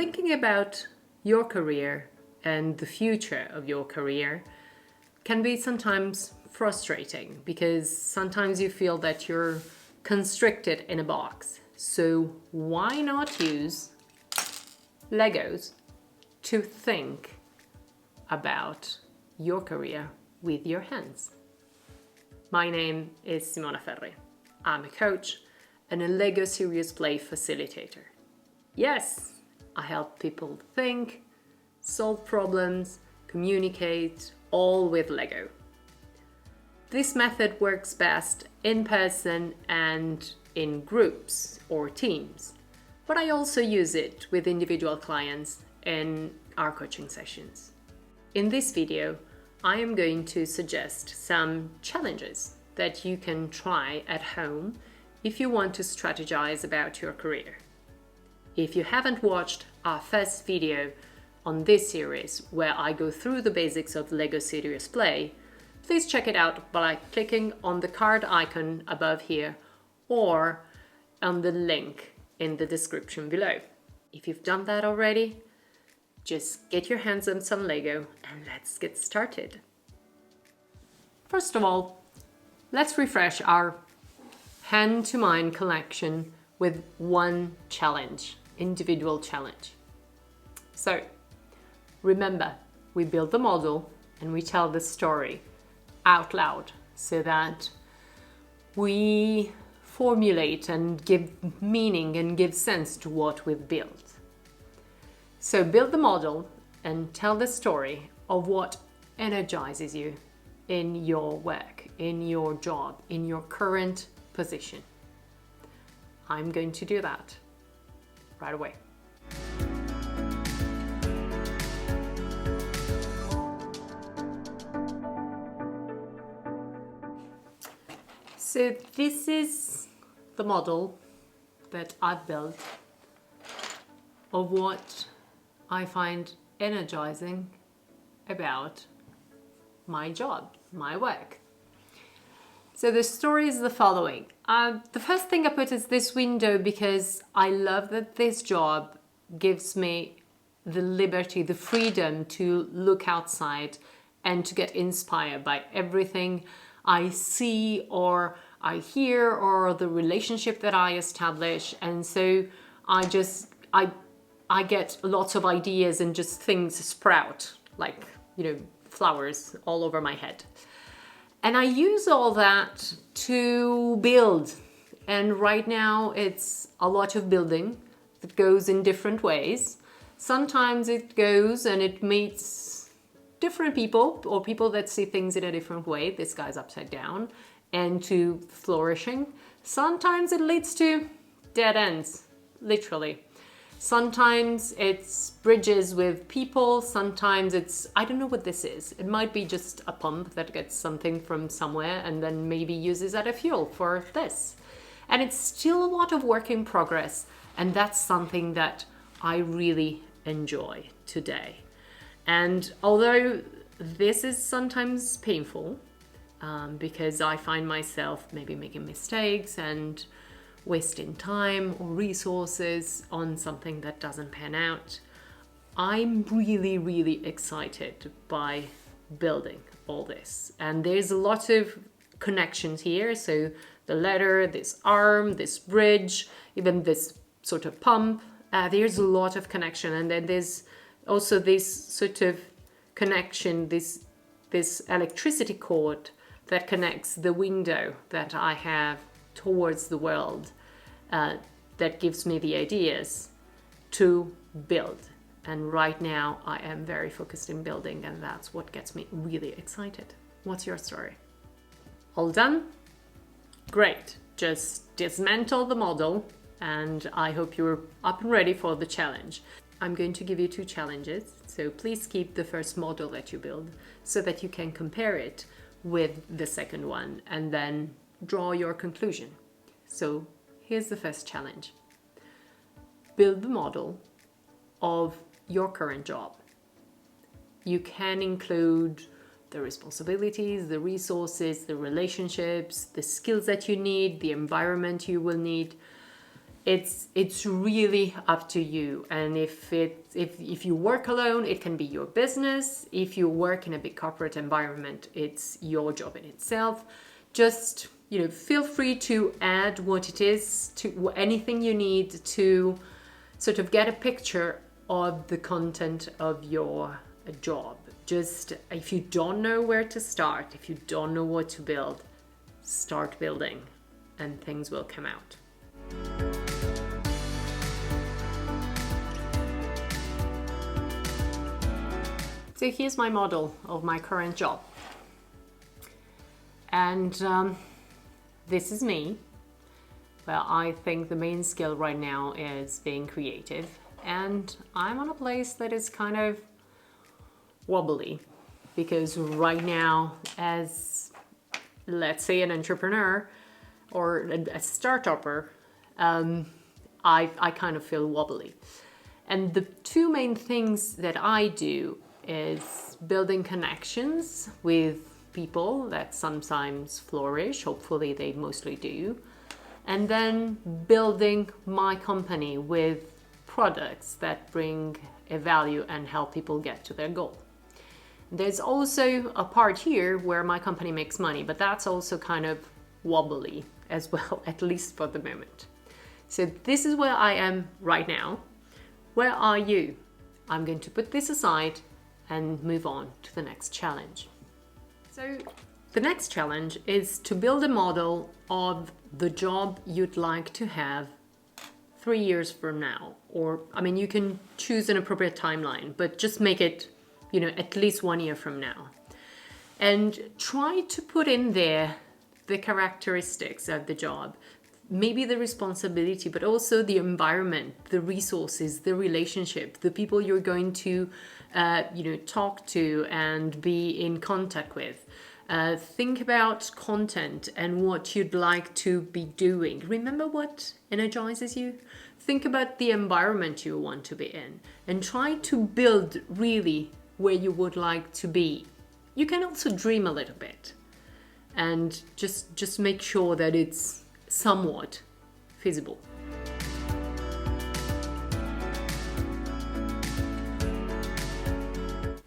thinking about your career and the future of your career can be sometimes frustrating because sometimes you feel that you're constricted in a box. So why not use Legos to think about your career with your hands? My name is Simona. I'm a coach and a Lego Serious Play facilitator. Yes, I help people think, solve problems, communicate, all with Lego. This method works best in person and in groups or teams, but I also use it with individual clients in our coaching sessions. In this video, I am going to suggest some challenges that you can try at home if you want to strategize about your career. If you haven't watched our first video on this series where I go through the basics of Lego Serious Play, please check it out by clicking on the card icon above here or on the link in the description below. If you've done that already, just get your hands on some Lego and let's get started. First of all, let's refresh our hand-to-mind collection with one challenge, individual challenge. So remember, we build the model and we tell the story out loud so that we formulate and give meaning and give sense to what we've built. So build the model and tell the story of what energizes you in your work, in your job, in your current position. I'm going to do that right away. So this is the model that I've built of what I find energizing about my job, my work. So the story is the following. The first thing I put is this window because I love that this job gives me the liberty, the freedom to look outside and to get inspired by everything I see or I hear or the relationship that I establish. And so I get lots of ideas and just things sprout like, flowers all over my head. And I use all that to build. And right now it's a lot of building that goes in different ways. Sometimes it goes and it meets different people or people that see things in a different way. This guy's upside down and to flourishing. Sometimes it leads to dead ends, literally. Sometimes it's bridges with people. Sometimes it's, I don't know what this is. It might be just a pump that gets something from somewhere and then maybe uses that as fuel for this. And it's still a lot of work in progress. And that's something that I really enjoy today. And although this is sometimes painful, because I find myself maybe making mistakes and wasting time or resources on something that doesn't pan out, I'm really, really excited by building all this. And there's a lot of connections here. So the ladder, this arm, this bridge, even this sort of pump, there's a lot of connection. And then there's also this sort of connection, this electricity cord that connects the window that I have towards the world, that gives me the ideas to build. And right now I am very focused in building, and that's what gets me really excited. What's your story? All done? Great. Just dismantle the model and I hope you're up and ready for the challenge. I'm going to give you 2 challenges, so please keep the first model that you build so that you can compare it with the second one and then draw your conclusion. So here's the first challenge. Build the model of your current job. You can include the responsibilities, the resources, the relationships, the skills that you need, the environment you will need. it's really up to you. And if you work alone, it can be your business. If you work in a big corporate environment, it's your job in itself. Just, feel free to add what it is, to anything you need to sort of get a picture of the content of your job. Just, if you don't know where to start, if you don't know what to build, start building and things will come out. So here's my model of my current job. And this is me. Well, I think the main skill right now is being creative. And I'm on a place that is kind of wobbly. Because right now, as, let's say, an entrepreneur or a start-upper, I kind of feel wobbly. And the two main things that I do is building connections with people that sometimes flourish, hopefully they mostly do, and then building my company with products that bring a value and help people get to their goal. There's also a part here where my company makes money, but that's also kind of wobbly as well, at least for the moment. So this is where I am right now. Where are you? I'm going to put this aside and move on to the next challenge. So the next challenge is to build a model of the job you'd like to have 3 years from now. Or, you can choose an appropriate timeline, but just make it, at least 1 year from now. And try to put in there the characteristics of the job. Maybe the responsibility, but also the environment, the resources, the relationship, the people you're going to, talk to and be in contact with. Think about content and what you'd like to be doing. Remember what energizes you? Think about the environment you want to be in and try to build really where you would like to be. You can also dream a little bit and just make sure that it's somewhat feasible.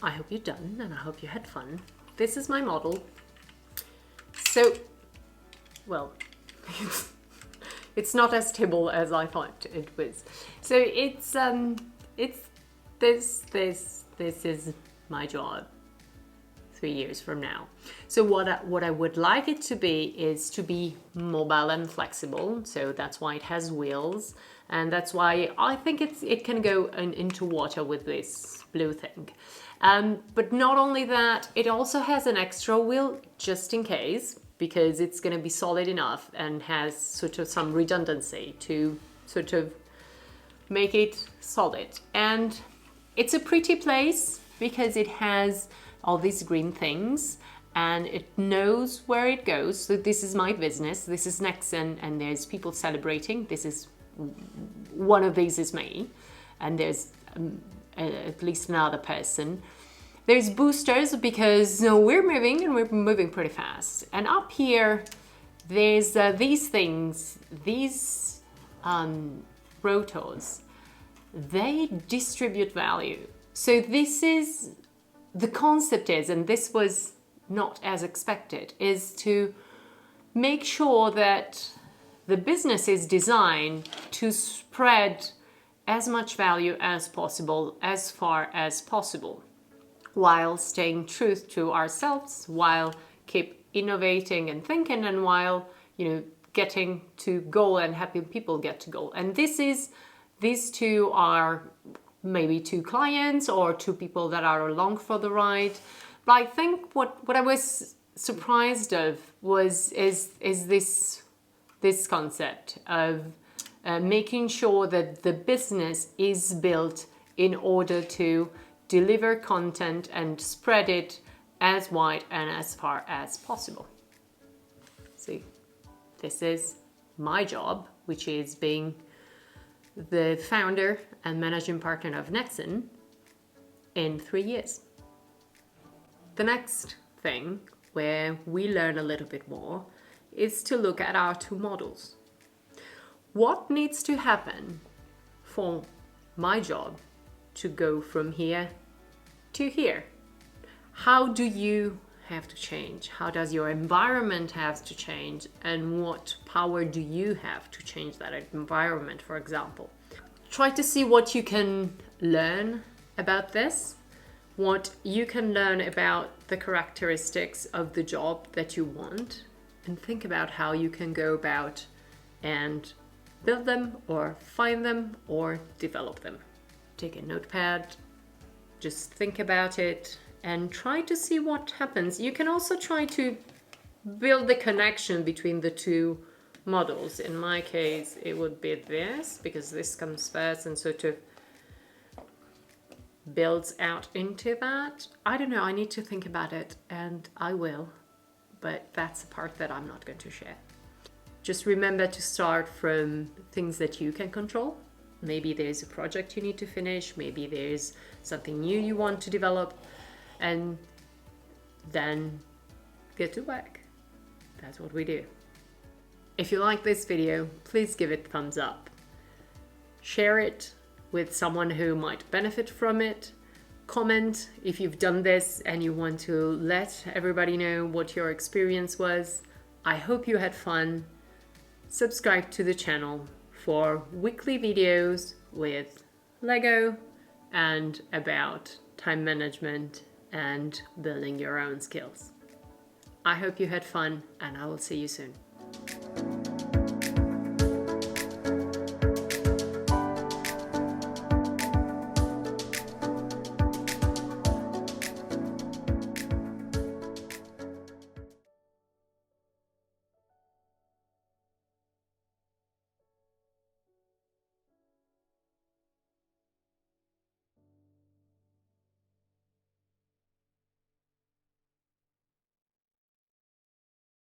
I hope you're done and I hope you had fun. This is my model. So, well, it's not as stable as I thought it was. So it's this is my job 3 years from now. So what I would like it to be is to be mobile and flexible. So that's why it has wheels, and that's why I think it can go into water with this blue thing. But not only that, it also has an extra wheel just in case, because it's going to be solid enough and has sort of some redundancy to sort of make it solid. And it's a pretty place because it has all these green things and it knows where it goes. So this is my business, this is Nexen, and there's people celebrating. This is one of these is me, and there's at least another person. There's boosters because we're moving and we're moving pretty fast. And up here there's these things, these rotors, they distribute value. So this is the concept is, and this was not as expected, is to make sure that the business is designed to spread as much value as possible, as far as possible, while staying true to ourselves, while keep innovating and thinking, and while, getting to goal and helping people get to goal. And these two are maybe two clients or two people that are along for the ride. But I think what I was surprised of is this concept of making sure that the business is built in order to deliver content and spread it as wide and as far as possible. See, this is my job, which is being the founder and managing partner of Nexen in 3 years. The next thing where we learn a little bit more is to look at our two models. What needs to happen for my job to go from here to here? How do you have to change? How does your environment have to change? And what power do you have to change that environment, for example? Try to see what you can learn about this, what you can learn about the characteristics of the job that you want, and think about how you can go about and build them or find them or develop them. Take a notepad, just think about it and try to see what happens. You can also try to build the connection between the two models. In my case, it would be this, because this comes first and sort of builds out into that. I don't know, I need to think about it, and I will, but that's the part that I'm not going to share. Just remember to start from things that you can control. Maybe there's a project you need to finish, maybe there's something new you want to develop, and then get to work. That's what we do. If you like this video, please give it a thumbs up. Share it with someone who might benefit from it. Comment if you've done this and you want to let everybody know what your experience was. I hope you had fun. Subscribe to the channel for weekly videos with Lego and about time management and building your own skills. I hope you had fun, and I will see you soon.